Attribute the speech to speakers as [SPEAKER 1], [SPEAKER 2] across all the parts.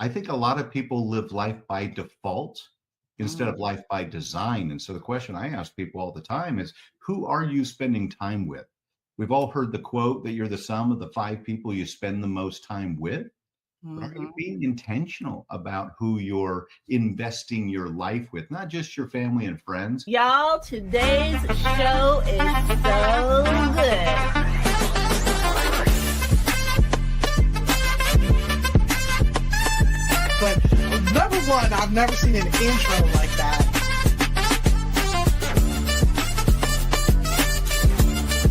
[SPEAKER 1] I think a lot of people live life by default instead of
[SPEAKER 2] Mm.
[SPEAKER 1] life by design. And so the question I ask people all the time is, who are you spending time with? We've all heard the quote that you're the sum of the five people you spend the most time with. But are you
[SPEAKER 2] Hmm.
[SPEAKER 1] being intentional about who you're investing your life with, not just your family and friends?
[SPEAKER 2] Y'all, today's show is so good.
[SPEAKER 3] But number one, I've never seen an intro like that.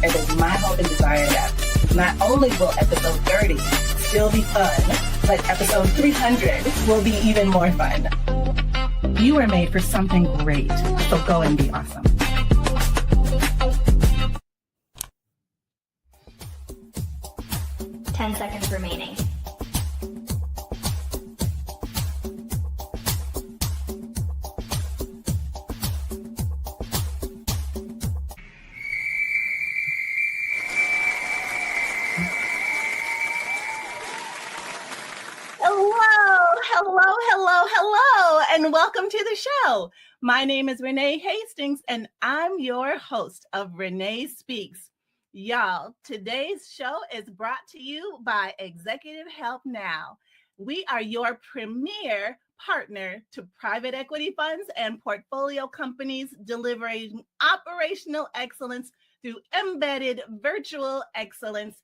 [SPEAKER 4] It is my hope and desire that not only will episode 30 still be fun, but episode 300 will be even more fun. You are made for something great, so go and be awesome.
[SPEAKER 5] Ten seconds remaining.
[SPEAKER 2] Hello, and welcome to the show. My name is Renee Hastings, and I'm your host of Renee Speaks. Y'all, today's show is brought to you by Executive Help Now. We are your premier partner to private equity funds and portfolio companies delivering operational excellence through embedded virtual excellence,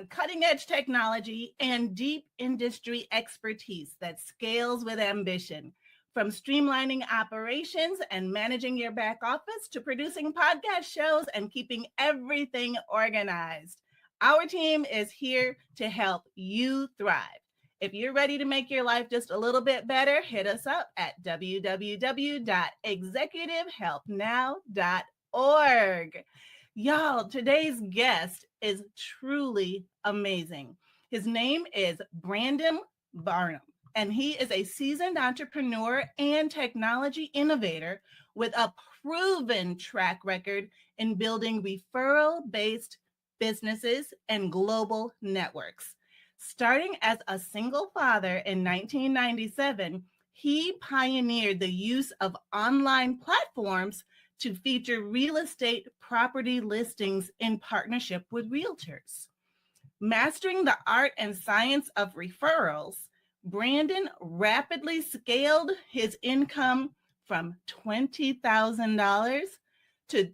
[SPEAKER 2] cutting-edge technology, and deep industry expertise that scales with ambition. From streamlining operations and managing your back office to producing podcast shows and keeping everything organized, our team is here to help you thrive. If you're ready to make your life just a little bit better, hit us up at www.executivehelpnow.org. Y'all, today's guest is truly amazing. His name is Brandon Barnum, and he is a seasoned entrepreneur and technology innovator with a proven track record in building referral-based businesses and global networks. Starting as a single father in 1997, he pioneered the use of online platforms to feature real estate property listings in partnership with realtors. Mastering the art and science of referrals, Brandon rapidly scaled his income from $20,000 to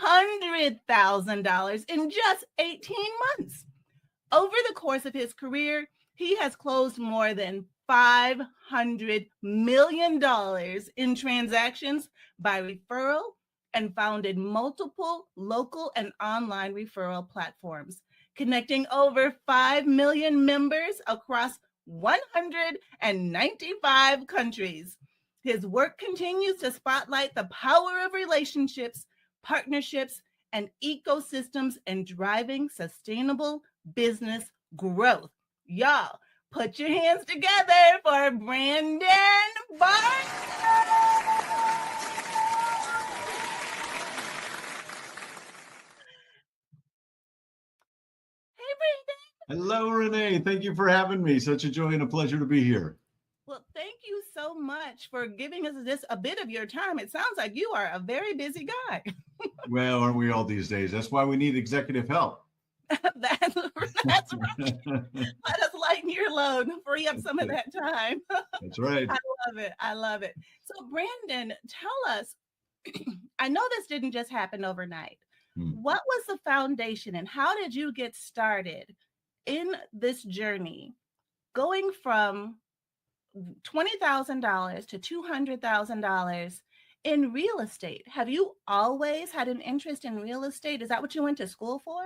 [SPEAKER 2] $200,000 in just 18 months. Over the course of his career, he has closed more than $500 million in transactions by referral and founded multiple local and online referral platforms, connecting over 5 million members across 195 countries. His work continues to spotlight the power of relationships, partnerships, and ecosystems in driving sustainable business growth. Y'all, put your hands together for Brandon Barnum. Hey, Brandon.
[SPEAKER 1] Hello, Renee. Thank you for having me. Such a joy and a pleasure to be here.
[SPEAKER 2] Well, thank you so much for giving us just a bit of your time. It sounds like you are a very busy guy.
[SPEAKER 1] Well, aren't we all these days? That's why we need executive help.
[SPEAKER 2] that's right. Let us lighten your load, free up some of that time.
[SPEAKER 1] That's right.
[SPEAKER 2] I love it. So, Brandon, tell us, I know this didn't just happen overnight. What was the foundation and how did you get started in this journey going from $20,000 to $200,000 in real estate? Have you always had an interest in real estate? Is that what you went to school for?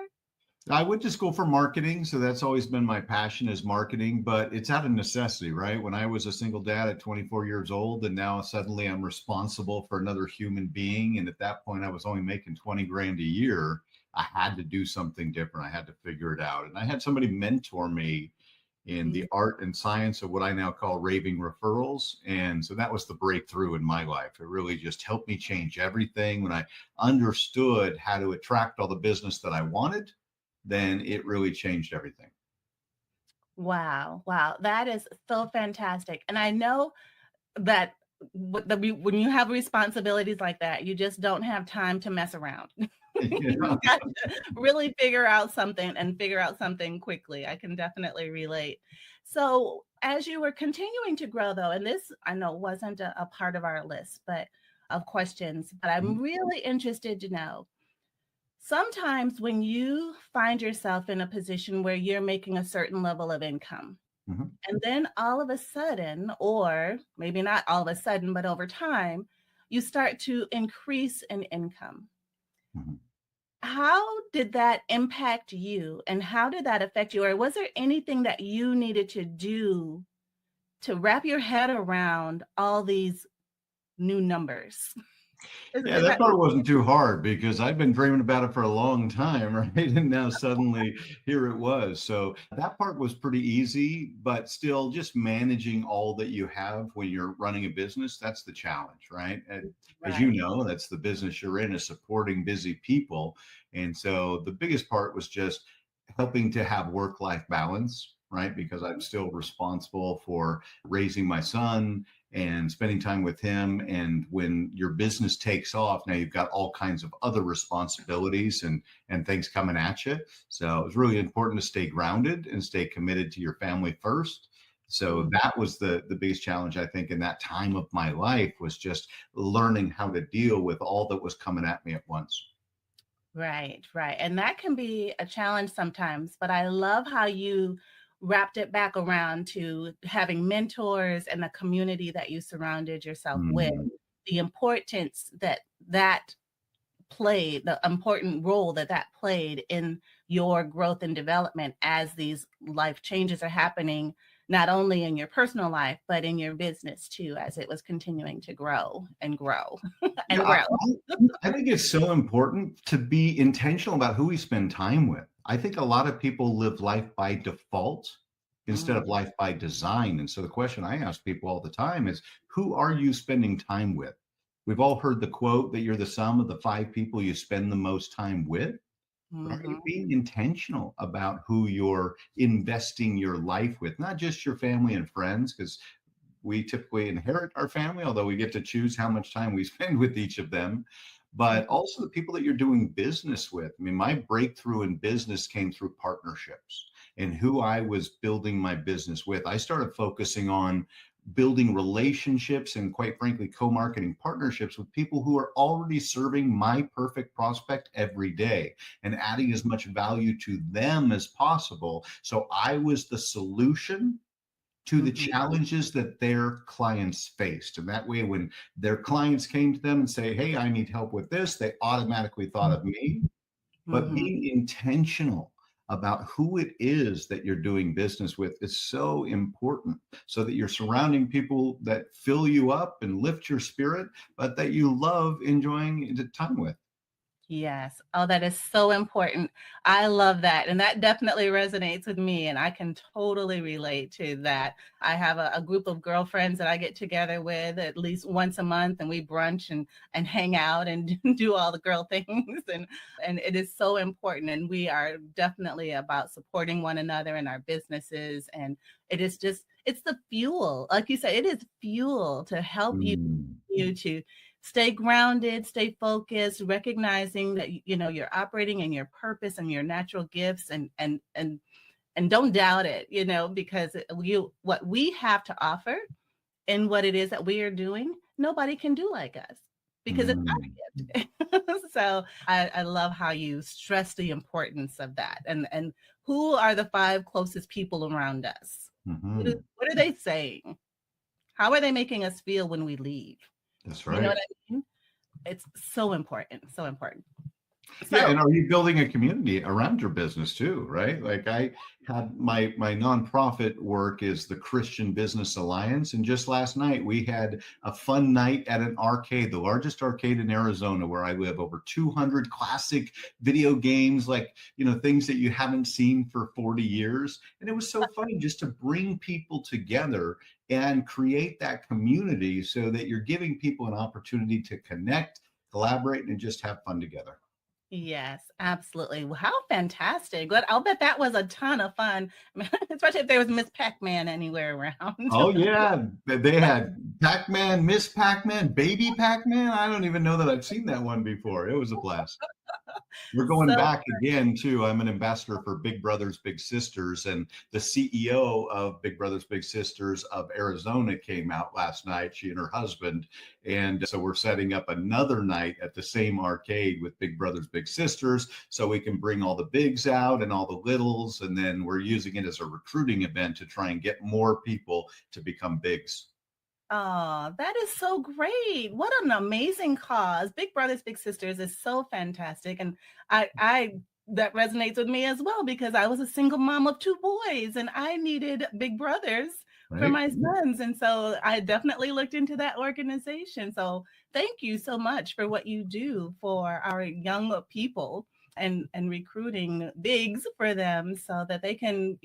[SPEAKER 1] I went to school for marketing, so that's always been my passion is marketing, but it's out of necessity, right? When I was a single dad at 24 years old, and now suddenly I'm responsible for another human being. And at that point, I was only making 20 grand a year. I had to do something different. I had to figure it out. And I had somebody mentor me in the art and science of what I now call raving referrals. And so that was the breakthrough in my life. It really just helped me change everything. When I understood how to attract all the business that I wanted, then it really changed everything.
[SPEAKER 2] Wow. Wow. That is so fantastic. And I know that when you have responsibilities like that, you just don't have time to mess around.
[SPEAKER 1] Yeah.
[SPEAKER 2] You got to really figure out something and figure out something quickly. I can definitely relate. So, as you were continuing to grow, though, and this I know wasn't a part of our list, but of questions, but I'm really interested to know. Sometimes when you find yourself in a position where you're making a certain level of income,
[SPEAKER 1] Mhm.
[SPEAKER 2] and then all of a sudden, or maybe not all of a sudden, but over time, you start to increase in income.
[SPEAKER 1] Mhm.
[SPEAKER 2] How did that impact you and how did that affect you? Or was there anything that you needed to do to wrap your head around all these new numbers?
[SPEAKER 1] Yeah,
[SPEAKER 2] Is
[SPEAKER 1] that
[SPEAKER 2] that
[SPEAKER 1] part wasn't too hard because I've been dreaming about it for a long time, right? And now suddenly here it was. So that part was pretty easy, but still just managing all that you have when you're running a business, that's the challenge, right? And as you
[SPEAKER 2] right?
[SPEAKER 1] know, that's the business you're in, is supporting busy people. And so the biggest part was just helping to have work-life balance, right? Because I'm still responsible for raising my son and spending time with him. And when your business takes off, now you've got all kinds of other responsibilities and things coming at you. So it was really important to stay grounded and stay committed to your family first. So
[SPEAKER 2] Mm.
[SPEAKER 1] that was the biggest challenge, I think, in that time of my life, was just learning how to deal with all that was coming at me at once.
[SPEAKER 2] Right, right. And that can be a challenge sometimes, but I love how you wrapped it back around to having mentors and the community that you surrounded yourself with.
[SPEAKER 1] Mm.
[SPEAKER 2] The importance that played, the important role that played in your growth and development as these life changes are happening, not only in your personal life, but in your business too, as it was continuing to grow and grow
[SPEAKER 1] Yeah,
[SPEAKER 2] and grow.
[SPEAKER 1] I think it's so important to be intentional about who we spend time with. I think a lot of people live life by default instead
[SPEAKER 2] Mm,
[SPEAKER 1] of life by design. And so the question I ask people all the time is, who are you spending time with? We've all heard the quote that you're the sum of the five people you spend the most time with. But are you
[SPEAKER 2] mhm,
[SPEAKER 1] being intentional about who you're investing your life with? Not just your family and friends, because we typically inherit our family, although we get to choose how much time we spend with each of them, but
[SPEAKER 2] mhm,
[SPEAKER 1] also the people that you're doing business with. I mean, my breakthrough in business came through partnerships and who I was building my business with. I started focusing on building relationships and, quite frankly, co-marketing partnerships with people who are already serving my perfect prospect every day and adding as much value to them as possible. So I was the solution to the
[SPEAKER 2] mhm,
[SPEAKER 1] challenges that their clients faced. And that way, when their clients came to them and say, "Hey, I need help with this," they automatically thought of me. But
[SPEAKER 2] mhm.
[SPEAKER 1] being intentional about who it is that you're doing business with is so important, so that you're surrounding people that fill you up and lift your spirit, but that you love enjoying the time with.
[SPEAKER 2] Yes. Oh, that is so important. I love that. And that definitely resonates with me. And I can totally relate to that. I have a group of girlfriends that I get together with at least once a month and we brunch and hang out and do all the girl things. And it is so important. And we are definitely about supporting one another in our businesses. And it is just, it's the fuel. Like you said, it is fuel to help
[SPEAKER 1] Mm.
[SPEAKER 2] you to stay grounded, stay focused, recognizing that you know you're operating in your purpose and your natural gifts and don't doubt it, you know, because you what we have to offer and what it is that we are doing, nobody can do like us because it's
[SPEAKER 1] Mm.
[SPEAKER 2] our gift. So I love how you stress the importance of that. And who are the five closest people around us?
[SPEAKER 1] Mhm.
[SPEAKER 2] What are they saying? How are they making us feel when we leave?
[SPEAKER 1] That's
[SPEAKER 2] You know what
[SPEAKER 1] right.
[SPEAKER 2] I mean? It's so important, so important.
[SPEAKER 1] Yeah,
[SPEAKER 2] So
[SPEAKER 1] and are you building a community around your business too, right? Like I had my nonprofit work is the Christian Business Alliance, and just last night we had a fun night at an arcade, the largest arcade in Arizona where I live, over 200 classic video games, like, you know, things that you haven't seen for 40 years. And it was so funny just to bring people together and create that community so that you're giving people an opportunity to connect, collaborate, and just have fun together.
[SPEAKER 2] Yes, absolutely. Well, how fantastic. But I'll bet that was a ton of fun, especially if there was Miss Pac-Man anywhere around.
[SPEAKER 1] Oh yeah, they had Pac-Man, Miss Pac-Man, Baby Pac-Man. I don't even know that I've seen that one before. It was a blast. We're going
[SPEAKER 2] So,
[SPEAKER 1] back again too. I'm an ambassador for Big Brothers Big Sisters, and the CEO of Big Brothers Big Sisters of Arizona came out last night, she and her husband. And so we're setting up another night at the same arcade with Big Brothers Big Sisters, so we can bring all the bigs out and all the littles, and then we're using it as a recruiting event to try and get more people to become bigs.
[SPEAKER 2] oh, that is so great. What an amazing cause. Big Brothers Big Sisters is so fantastic. And I that resonates with me as well because I was a single mom of two boys and I needed big brothers for
[SPEAKER 1] Right.
[SPEAKER 2] my sons. And so I definitely looked into that organization. So thank you so much for what you do for our young people and recruiting bigs for them so that they can,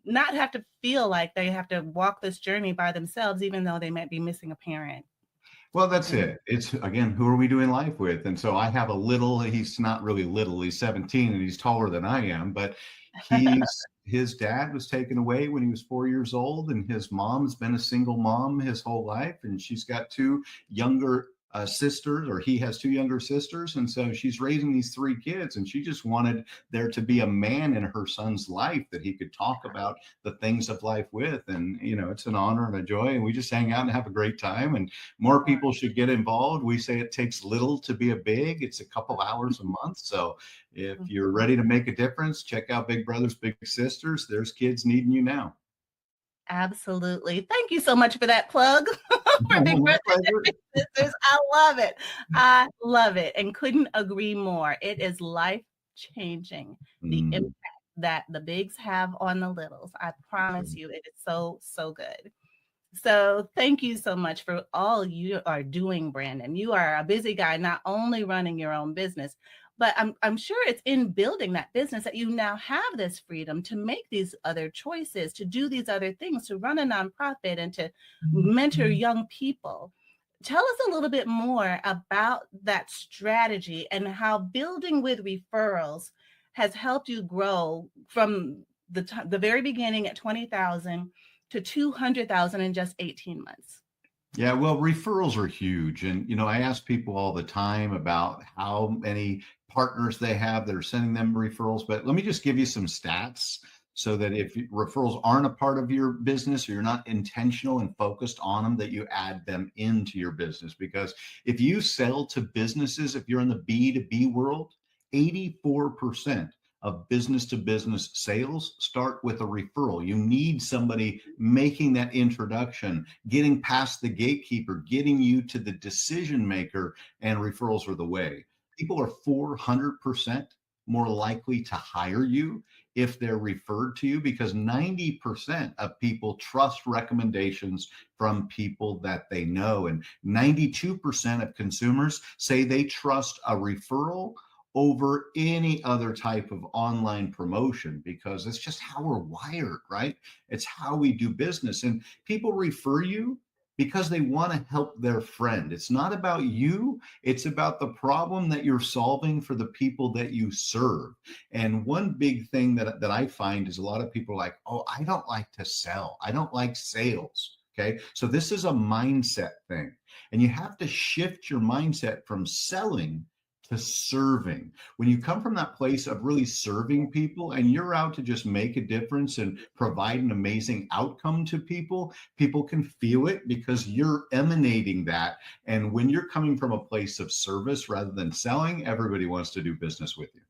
[SPEAKER 2] not have to feel like they have to walk this journey by themselves, even though they might be missing a parent.
[SPEAKER 1] Well, that's
[SPEAKER 2] And
[SPEAKER 1] it. It's again, who are we doing life with? And so I have a little, he's not really little, he's 17 and he's taller than I am, but his dad was taken away when he was 4 years old, and his mom's been a single mom his whole life, and she's got two younger sisters, or he has two younger sisters. And so she's raising these three kids, and she just wanted there to be a man in her son's life that he could talk about the things of life with. And, it's an honor and a joy. And we just hang out and have a great time. And more people should get involved. We say it takes little to be a big. It's a couple hours a month. So if you're ready to make a difference, check out Big Brothers Big Sisters. There's kids needing you now.
[SPEAKER 2] absolutely. Thank you so much for that plug for Big
[SPEAKER 1] My
[SPEAKER 2] Brothers and
[SPEAKER 1] pleasure.
[SPEAKER 2] Big Sisters. I love it. I love it and couldn't agree more. It is life changing, the
[SPEAKER 1] Mm,
[SPEAKER 2] impact that the bigs have on the littles. I promise you, it is so, so good. So thank you so much for all you are doing, Brandon. You are a busy guy, not only running your own business, but I'm sure it's in building that business that you now have this freedom to make these other choices, to do these other things, to run a nonprofit and to mentor young people. Tell us a little bit more about that strategy and how building with referrals has helped you grow from the very beginning at 20,000 to 200,000 in just 18 months.
[SPEAKER 1] Yeah, well, referrals are huge. And, I ask people all the time about how many partners they have that are sending them referrals. But let me just give you some stats so that if referrals aren't a part of your business, or you're not intentional and focused on them, that you add them into your business. Because if you sell to businesses, if you're in the B2B world, 84% of business to business sales start with a referral. You need somebody making that introduction, getting past the gatekeeper, getting you to the decision maker, and referrals are the way. People are 400% more likely to hire you if they're referred to you, because 90% of people trust recommendations from people that they know. And 92% of consumers say they trust a referral over any other type of online promotion, because it's just how we're wired, right? It's how we do business. And people refer you because they want to help their friend. It's not about you, it's about the problem that you're solving for the people that you serve. And one big thing that I find is a lot of people are like, oh, I don't like to sell, I don't like sales. Okay, so this is a mindset thing. And you have to shift your mindset from selling to serving. When you come from that place of really serving people and you're out to just make a difference and provide an amazing outcome to people, people can feel it because you're emanating that. And when you're coming from a place of service rather than selling, everybody wants to do business with you.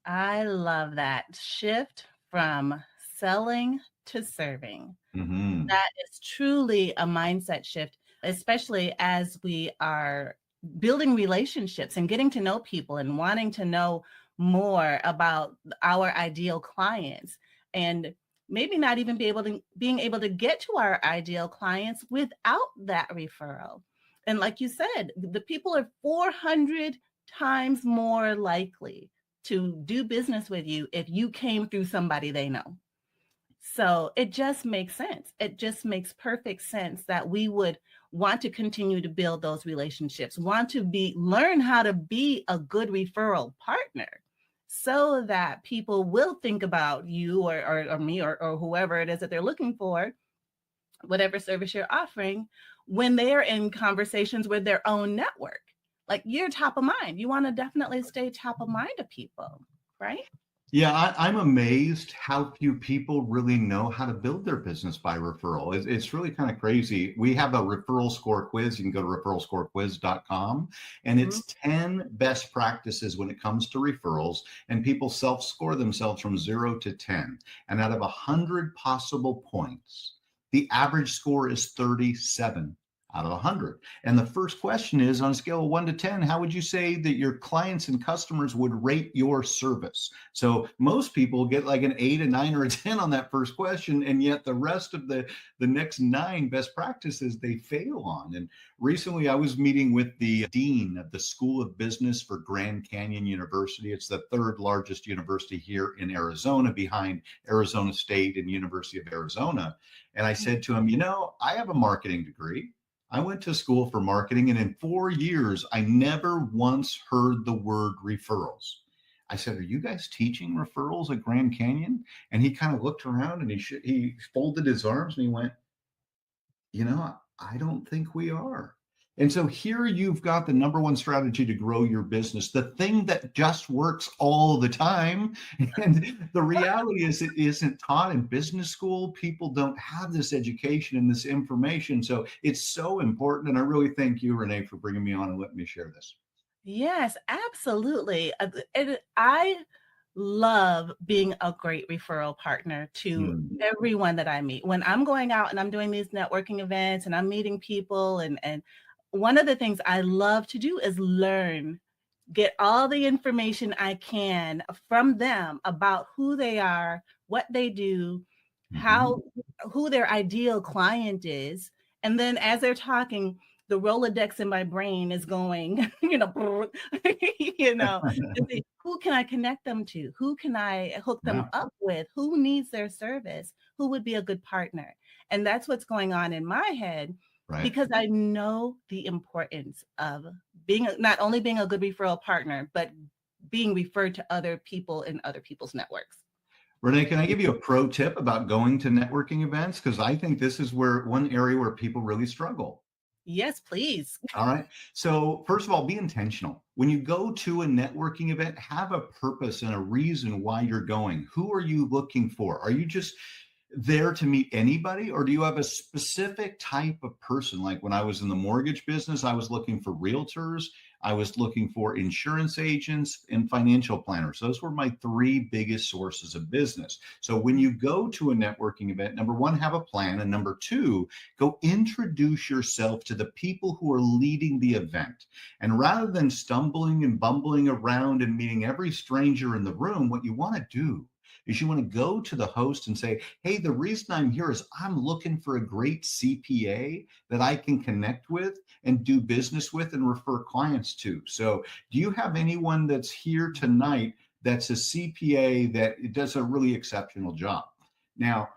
[SPEAKER 2] I love that shift from selling to serving.
[SPEAKER 1] Mm-hmm.
[SPEAKER 2] That is truly a mindset shift, especially as we are building relationships and getting to know people and wanting to know more about our ideal clients, and maybe not even being able to get to our ideal clients without that referral. And like you said, the people are 400 times more likely to do business with you if you came through somebody they know. So it just makes sense. It just makes perfect sense that we would want to continue to build those relationships, want to learn how to be a good referral partner so that people will think about you or me or whoever it is that they're looking for, whatever service you're offering, when they're in conversations with their own network. Like, you're top of mind. You want to definitely stay top of mind to people, right?
[SPEAKER 1] Yeah, I'm amazed how few people really know how to build their business by referral. It's really kind of crazy. We have a referral score quiz. You can go to referralscorequiz.com, and
[SPEAKER 2] Mhm.
[SPEAKER 1] it's 10 best practices when it comes to referrals. And people self-score themselves from 0 to 10. And out of 100 possible points, the average score is 37 out of 100. And the first question is, on a scale of 1 to 10, how would you say that your clients and customers would rate your service? So most people get like an 8, a 9, or a 10 on that first question, and yet the rest of the next 9 best practices they fail on. And recently I was meeting with the dean of the School of Business for Grand Canyon University. It's the 3rd largest university here in Arizona, behind Arizona State and University of Arizona. And I said to him, I have a marketing degree. I went to school for marketing, and in 4 years, I never once heard the word referrals. I said, "Are you guys teaching referrals at Grand Canyon?" And he kind of looked around, and he folded his arms and he went, I don't think we are. And so here you've got the number one strategy to grow your business, the thing that just works all the time. And the reality is, it isn't taught in business school. People don't have this education and this information. So it's so important. And I really thank you, Renee, for bringing me on and letting me share this.
[SPEAKER 2] Yes, absolutely. I love being a great referral partner to everyone that I meet. When I'm going out and I'm doing these networking events and I'm meeting people, and one of the things I love to do is learn, get all the information I can from them about who they are, what they do, who their ideal client is. And then as they're talking, the Rolodex in my brain is going, to see who can I connect them to? Who can I hook them
[SPEAKER 1] Yeah,
[SPEAKER 2] up with? Who needs their service? Who would be a good partner? And that's what's going on in my head,
[SPEAKER 1] right.
[SPEAKER 2] because I know the importance of not only being a good referral partner, but being referred to other people in other people's networks.
[SPEAKER 1] Renee, can I give you a pro tip about going to networking events? Because I think this is one area where people really struggle.
[SPEAKER 2] Yes, please.
[SPEAKER 1] All right. So, first of all, be intentional. When you go to a networking event, have a purpose and a reason why you're going. Who are you looking for? Are you just there to meet anybody, or do you have a specific type of person? Like when I was in the mortgage business, I was looking for realtors, I was looking for insurance agents, and financial planners. Those were my 3 biggest sources of business. So when you go to a networking event, number 1, have a plan, and number 2, go introduce yourself to the people who are leading the event. And rather than stumbling and bumbling around and meeting every stranger in the room, what you want to do is you want to go to the host and say, "Hey, the reason I'm here is I'm looking for a great CPA that I can connect with and do business with and refer clients to. So do you have anyone that's here tonight that's a CPA that does a really exceptional job?" Now,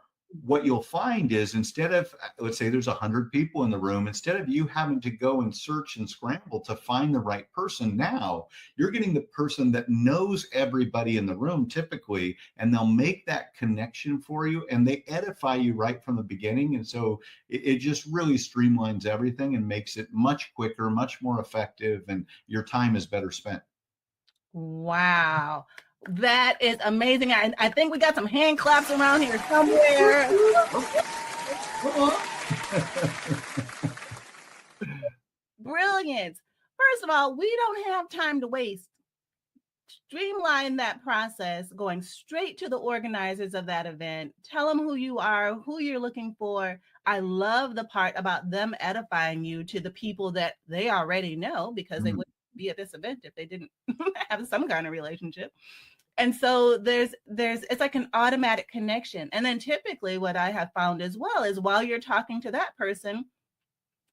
[SPEAKER 1] what you'll find is, instead of, let's say there's 100 people in the room, instead of you having to go and search and scramble to find the right person, now you're getting the person that knows everybody in the room typically, and they'll make that connection for you, and they edify you right from the beginning. And so it just really streamlines everything and makes it much quicker, much more effective, and your time is better spent.
[SPEAKER 2] Wow. That is amazing. I think we got some hand claps around here somewhere. Brilliant. First of all, we don't have time to waste. Streamline that process, going straight to the organizers of that event. Tell them who you are, who you're looking for. I love the part about them edifying you to the people that they already know, because they wouldn't be at this event if they didn't have some kind of relationship. And so there's it's like an automatic connection. And then typically what I have found as well is, while you're talking to that person,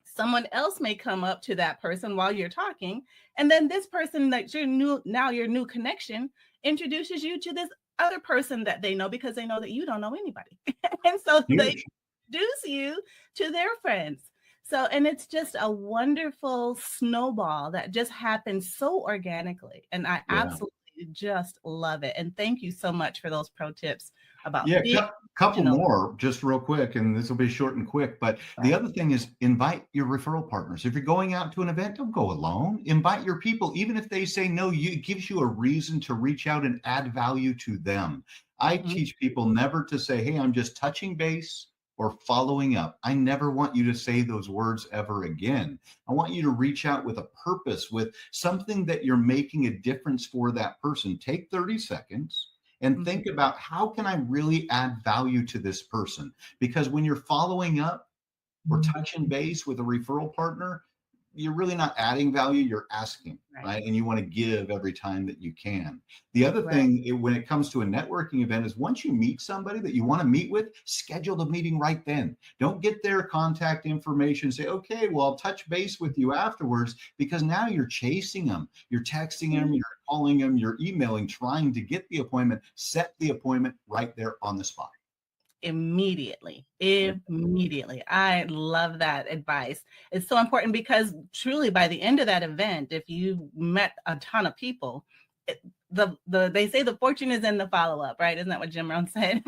[SPEAKER 2] someone else may come up to that person while you're talking, and then this person that your new connection introduces you to this other person that they know because they know that you don't know anybody. And so they
[SPEAKER 1] Huge.
[SPEAKER 2] introduce you to their friends. So, and it's just a wonderful snowball that just happens so organically. And I
[SPEAKER 1] Yeah.
[SPEAKER 2] absolutely just love it. And thank you so much for those pro tips about
[SPEAKER 1] Yeah,
[SPEAKER 2] being
[SPEAKER 1] couple
[SPEAKER 2] original.
[SPEAKER 1] more, just real quick, and this will be short and quick. But the other thing is invite your referral partners. If you're going out to an event, don't go alone. Invite your people, even if they say no. It gives you a reason to reach out and add value to them. I
[SPEAKER 2] Mhm.
[SPEAKER 1] teach people never to say, "Hey, I'm just touching base," or following up. I never want you to say those words ever again. I want you to reach out with a purpose, with something that you're making a difference for that person. Take 30 seconds and think about, how can I really add value to this person? Because when you're following up or touching base with a referral partner, you're really not adding value, you're asking, right? And you want to give every time that you can. The other thing, when it comes to a networking event, is once you meet somebody that you want to meet with, schedule the meeting right then. Don't get their contact information, say, okay, well, I'll touch base with you afterwards, because now you're chasing them. You're texting them, you're calling them, you're emailing, trying to get the appointment. Set the appointment right there on the spot.
[SPEAKER 2] Immediately. I love that advice. It's so important because truly by the end of that event, if you met a ton of people, they say the fortune is in the follow-up, right? Isn't that what Jim Rohn said?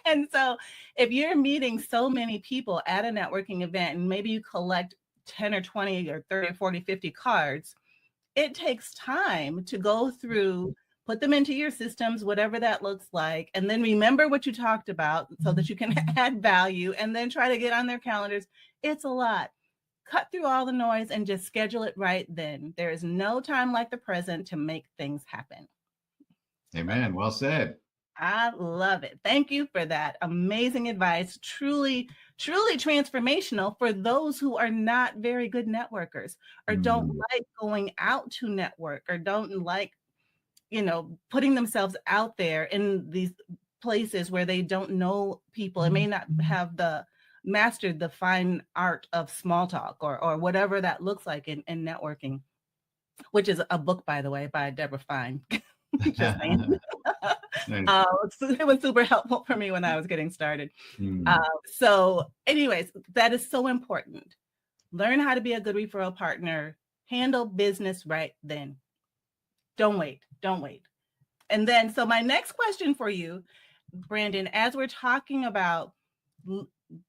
[SPEAKER 2] And so if you're meeting so many people at a networking event, and maybe you collect 10 or 20 or 30 or 40, 50 cards, it takes time to go through, put them into your systems, whatever that looks like, and then remember what you talked about so that you can add value, and then try to get on their calendars. It's a lot. Cut through all the noise and just schedule it right then. There is no time like the present to make things happen.
[SPEAKER 1] Amen. Well said.
[SPEAKER 2] I love it. Thank you for that amazing advice. Truly, truly transformational for those who are not very good networkers, or don't like going out to network, or don't like, putting themselves out there in these places where they don't know people and may not have mastered the fine art of small talk, or whatever that looks like in networking, which is a book, by the way, by Deborah Fine. Just saying. It was super helpful for me when I was getting started. So anyways, that is so important. Learn how to be a good referral partner. Handle business right then. Don't wait. And then, so my next question for you, Brandon, as we're talking about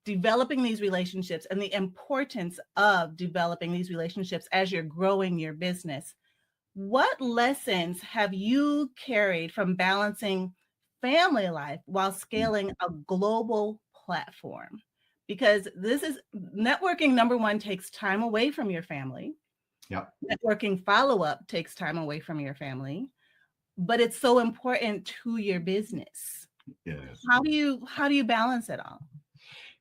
[SPEAKER 2] developing these relationships and the importance of developing these relationships as you're growing your business, what lessons have you carried from balancing family life while scaling a global platform? Because this is networking, number one, takes time away from your family.
[SPEAKER 1] Yeah.
[SPEAKER 2] Networking follow-up takes time away from your family, but it's so important to your business.
[SPEAKER 1] Yes.
[SPEAKER 2] How do you balance it all?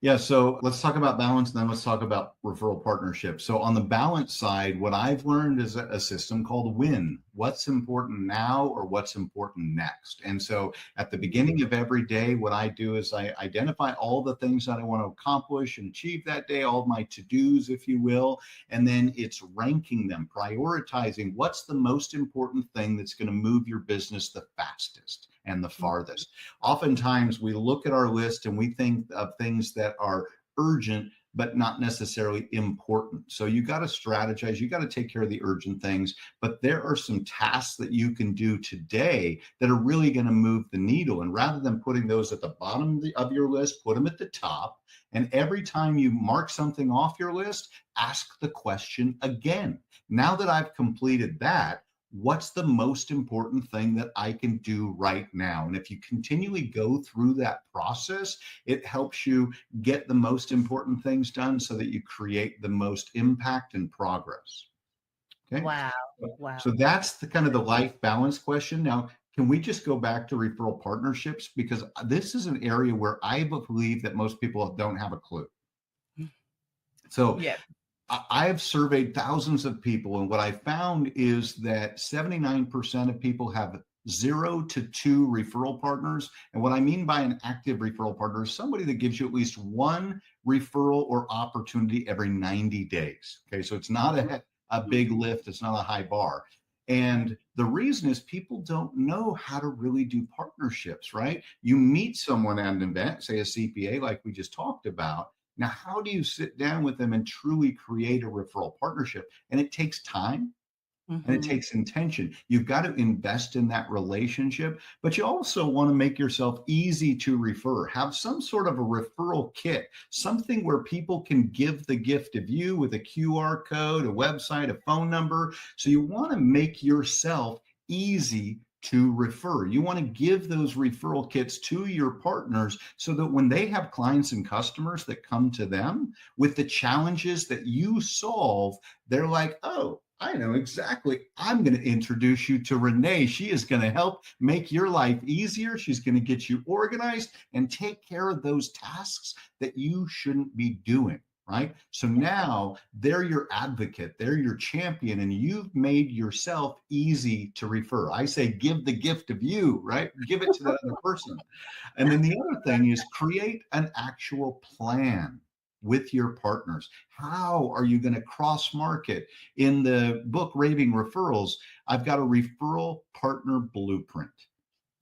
[SPEAKER 1] Yeah, so let's talk about balance, and then let's talk about referral partnerships. So on the balance side, what I've learned is a system called WIN. What's important now, or what's important next? And so at the beginning of every day, what I do is I identify all the things that I want to accomplish and achieve that day, all of my to-dos, if you will, and then it's ranking them, prioritizing what's the most important thing that's going to move your business the fastest and the farthest. Oftentimes we look at our list and we think of things that are urgent, but not necessarily important. So you got to strategize, you got to take care of the urgent things, but there are some tasks that you can do today that are really going to move the needle. And rather than putting those at the bottom of your list, put them at the top. And every time you mark something off your list, ask the question again. Now that I've completed that, what's the most important thing that I can do right now? And if you continually go through that process, it helps you get the most important things done so that you create the most impact and progress. Okay.
[SPEAKER 2] Wow.
[SPEAKER 1] So that's the kind of the life balance question. Now, can we just go back to referral partnerships? Because this is an area where I believe that most people don't have a clue. So yeah. I've surveyed thousands of people, and what I found is that 79% of people have 0 to 2 referral partners. And what I mean by an active referral partner is somebody that gives you at least one referral or opportunity every 90 days. Okay, so it's not a big lift, it's not a high bar. And the reason is people don't know how to really do partnerships, right? You meet someone at an event, say a CPA, like we just talked about. Now, how do you sit down with them and truly create a referral partnership? And it takes time. And it
[SPEAKER 2] Mhm.
[SPEAKER 1] takes intention. You've got to invest in that relationship, but you also want to make yourself easy to refer. Have some sort of a referral kit, something where people can give the gift of you with a QR code, a website, a phone number. So you want to make yourself easy to refer. You want to give those referral kits to your partners so that when they have clients and customers that come to them with the challenges that you solve, they're like, oh, I know exactly. I'm going to introduce you to Renee. She is going to help make your life easier. She's going to get you organized and take care of those tasks that you shouldn't be doing, right? So now they're your advocate, they're your champion, and you've made yourself easy to refer. I say, give the gift of you, right? Give it to that other person. And then the other thing is create an actual plan with your partners. How are you going to cross market? In the book, Raving Referrals, I've got a referral partner blueprint.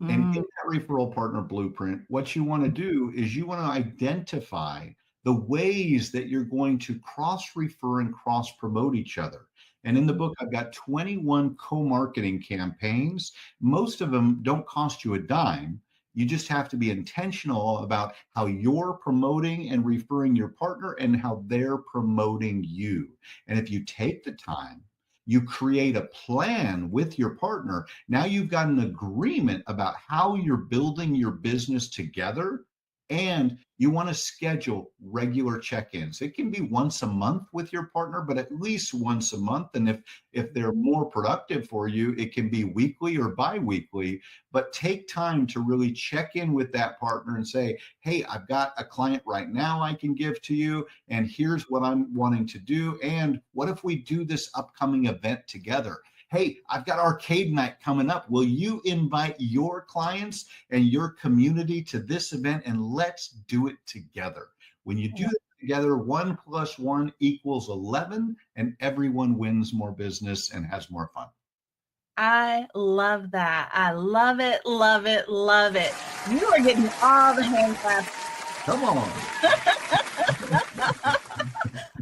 [SPEAKER 1] And in
[SPEAKER 2] Mm.
[SPEAKER 1] that referral partner blueprint, what you want to do is you want to identify the ways that you're going to cross refer and cross promote each other. And in the book, I've got 21 co-marketing campaigns. Most of them don't cost you a dime. You just have to be intentional about how you're promoting and referring your partner and how they're promoting you. And if you take the time, you create a plan with your partner. Now you've got an agreement about how you're building your business together, and you want to schedule regular check-ins. It can be once a month with your partner, but at least once a month. And if they're more productive for you, it can be weekly or bi-weekly. But take time to really check in with that partner and say, hey, I've got a client right now I can give to you, and here's what I'm wanting to do. And what if we do this upcoming event together? Hey, I've got arcade night coming up. Will you invite your clients and your community to this event, and let's do it together? When you do it together, 1 + 1 = 11, and everyone wins more business and has more fun.
[SPEAKER 2] I love that. I love it, love it, love it. You are getting all the hand claps.
[SPEAKER 1] Come on.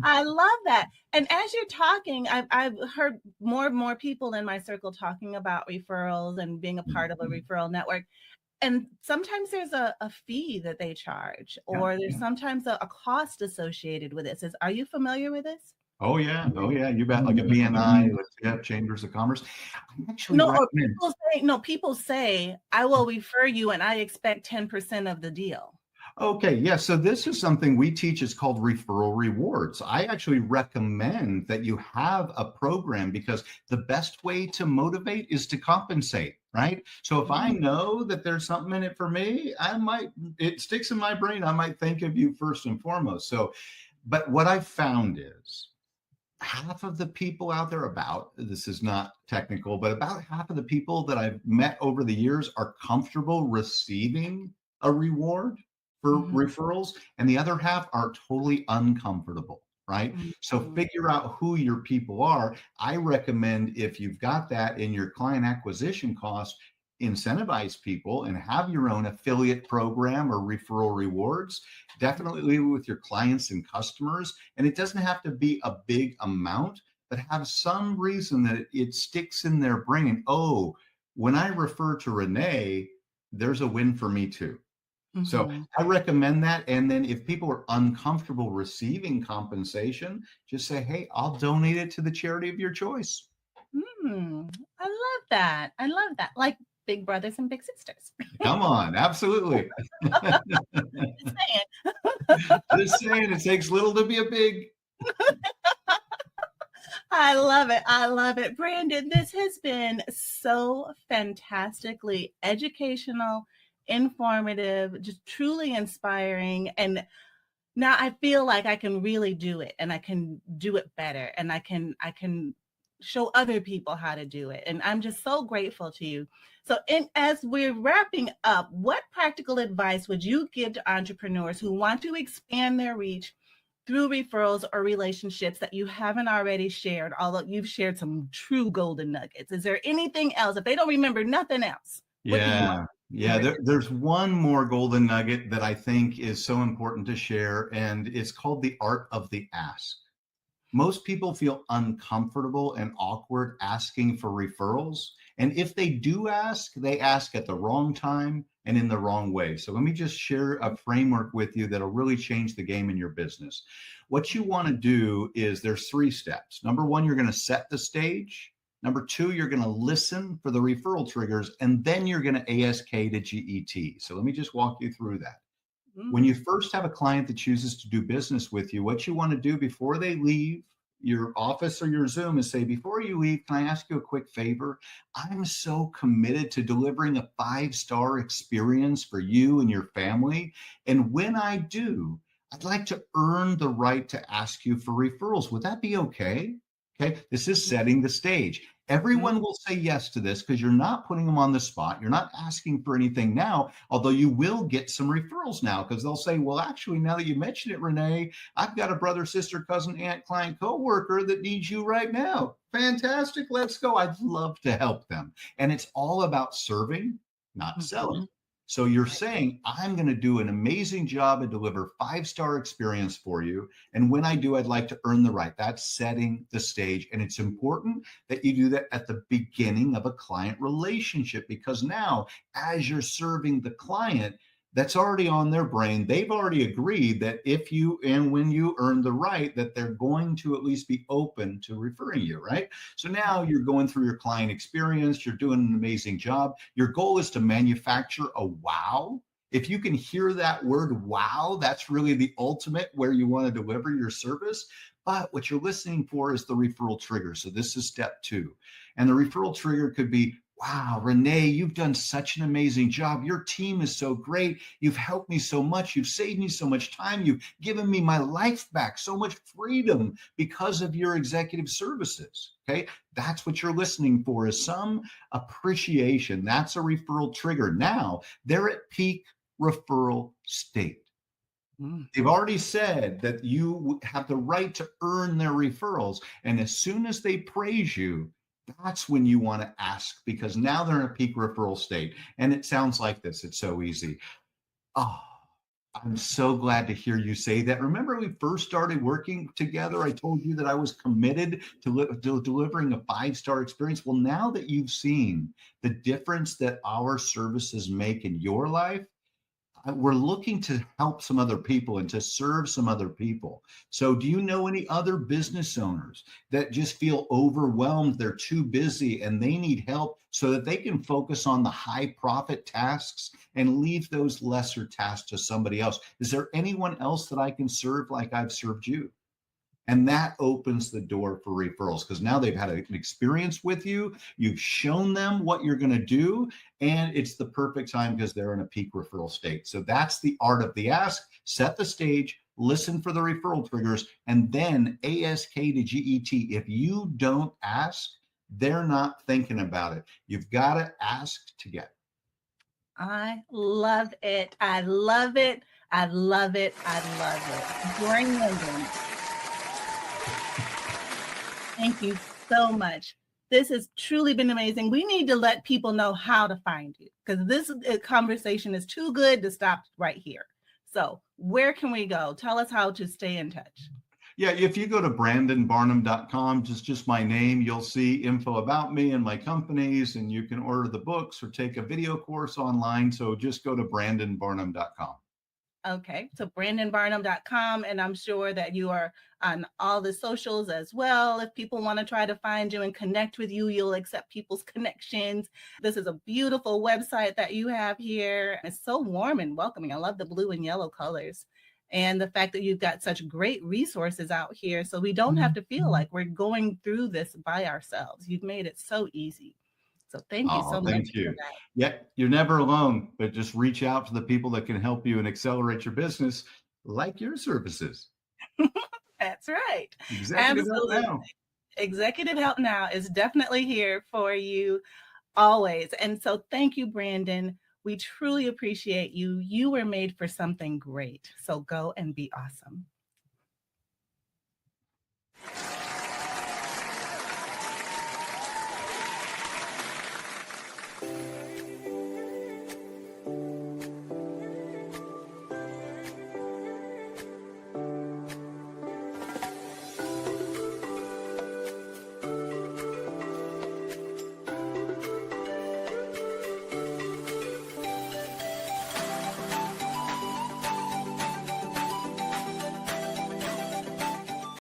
[SPEAKER 2] I love that. And as you're talking, I've heard more and more people in my circle talking about referrals and being a part of a referral network. And sometimes there's a fee that they charge, or there's sometimes a cost associated with it. Are you familiar with this?
[SPEAKER 1] Oh yeah. Oh yeah. You bet. Like a BNI, like Chambers of Commerce. I actually
[SPEAKER 2] No, or
[SPEAKER 1] recommend.
[SPEAKER 2] people say, I will refer you and I expect 10% of the deal.
[SPEAKER 1] Okay, yeah. So this is something we teach. It's called referral rewards. I actually recommend that you have a program because the best way to motivate is to compensate, right? So if I know that there's something in it for me, it sticks in my brain. I might think of you first and foremost. So, but what I found is half of the people out there, this is not technical, but about half of the people that I've met over the years are comfortable receiving a reward for referrals, and the other half are totally uncomfortable, right? So figure out who your people are. I recommend, if you've got that in your client acquisition cost, incentivize people and have your own affiliate program or referral rewards, definitely with your clients and customers. And it doesn't have to be a big amount, but have some reason that it sticks in their brain. Oh, when I refer to Renee, there's a win for me too. So I recommend that. And then if people are uncomfortable receiving compensation, just say, hey, I'll donate it to the charity of your choice.
[SPEAKER 2] I love that. I love that. Like big brothers and big sisters.
[SPEAKER 1] Come on. Absolutely.
[SPEAKER 2] Just saying.
[SPEAKER 1] Just saying, it takes little to be a big.
[SPEAKER 2] I love it. I love it. Brandon, this has been so fantastically educational, informative, just truly inspiring. And now I feel like I can really do it, and I can do it better, and I can show other people how to do it. And I'm just so grateful to you. So as we're wrapping up, what practical advice would you give to entrepreneurs who want to expand their reach through referrals or relationships that you haven't already shared, although you've shared some true golden nuggets? Is there anything else? If they don't remember nothing else, what do you want?
[SPEAKER 1] There's one more golden nugget that I think is so important to share, and it's called the art of the ask. Most people feel uncomfortable and awkward asking for referrals. And if they do ask, they ask at the wrong time and in the wrong way. So let me just share a framework with you that'll really change the game in your business. What you want to do is there's 3 steps. Number 1, you're going to set the stage. Number 2, you're going to listen for the referral triggers, and then you're going to ASK to GET. So let me just walk you through that. When you first have a client that chooses to do business with you, what you want to do before they leave your office or your Zoom is say, before you leave, can I ask you a quick favor? I'm so committed to delivering a 5-star experience for you and your family. And when I do, I'd like to earn the right to ask you for referrals. Would that be okay? Okay, this is setting the stage. Everyone will say yes to this because you're not putting them on the spot. You're not asking for anything now, although you will get some referrals now because they'll say, well, actually, now that you mention it, Renee, I've got a brother, sister, cousin, aunt, client, coworker that needs you right now. Fantastic. Let's go. I'd love to help them. And it's all about serving, not selling. So you're saying, I'm going to do an amazing job and deliver 5-star experience for you. And when I do, I'd like to earn the right. That's setting the stage. And it's important that you do that at the beginning of a client relationship, because now as you're serving the client, that's already on their brain. They've already agreed that if you and when you earn the right, that they're going to at least be open to referring you, right? So now you're going through your client experience. You're doing an amazing job. Your goal is to manufacture a wow. If you can hear that word wow, that's really the ultimate where you want to deliver your service. But what you're listening for is the referral trigger. So this is step 2. And the referral trigger could be, wow, Renee, you've done such an amazing job. Your team is so great. You've helped me so much. You've saved me so much time. You've given me my life back, so much freedom because of your executive services. Okay, that's what you're listening for, is some appreciation. That's a referral trigger. Now they're at peak referral state. They've already said that you have the right to earn their referrals. And as soon as they praise you, that's when you want to ask, because now they're in a peak referral state. And it sounds like this. It's so easy. Oh, I'm so glad to hear you say that. Remember, we first started working together, I told you that I was committed to delivering a 5-star experience. Well, now that you've seen the difference that our services make in your life, we're looking to help some other people and to serve some other people. So do you know any other business owners that just feel overwhelmed? They're too busy and they need help so that they can focus on the high profit tasks and leave those lesser tasks to somebody else. Is there anyone else that I can serve like I've served you? And that opens the door for referrals, because now they've had an experience with you. You've shown them what you're going to do, and it's the perfect time because they're in a peak referral state. So that's the art of the ask. Set the stage, listen for the referral triggers, and then ASK to GET. If you don't ask, they're not thinking about it. You've got to ask to get.
[SPEAKER 2] I love it. I love it. I love it. I love it. Brandon, thank you so much. This has truly been amazing. We need to let people know how to find you, because this conversation is too good to stop right here. So where can we go? Tell us how to stay in touch.
[SPEAKER 1] Yeah, if you go to brandonbarnum.com, just my name, you'll see info about me and my companies, and you can order the books or take a video course online. So just go to brandonbarnum.com.
[SPEAKER 2] Okay, so brandonbarnum.com, and I'm sure that you are on all the socials as well. If people want to try to find you and connect with you, you'll accept people's connections. This is a beautiful website that you have here. It's so warm and welcoming. I love the blue and yellow colors, and the fact that you've got such great resources out here, so we don't have to feel like we're going through this by ourselves. You've made it so easy. So thank you so much.
[SPEAKER 1] Thank you. Yeah, you're never alone, but just reach out to the people that can help you and accelerate your business, like your services.
[SPEAKER 2] That's right.
[SPEAKER 1] Executive Help Now.
[SPEAKER 2] Executive Help Now is definitely here for you always. And so thank you, Brandon. We truly appreciate you. You were made for something great. So go and be awesome.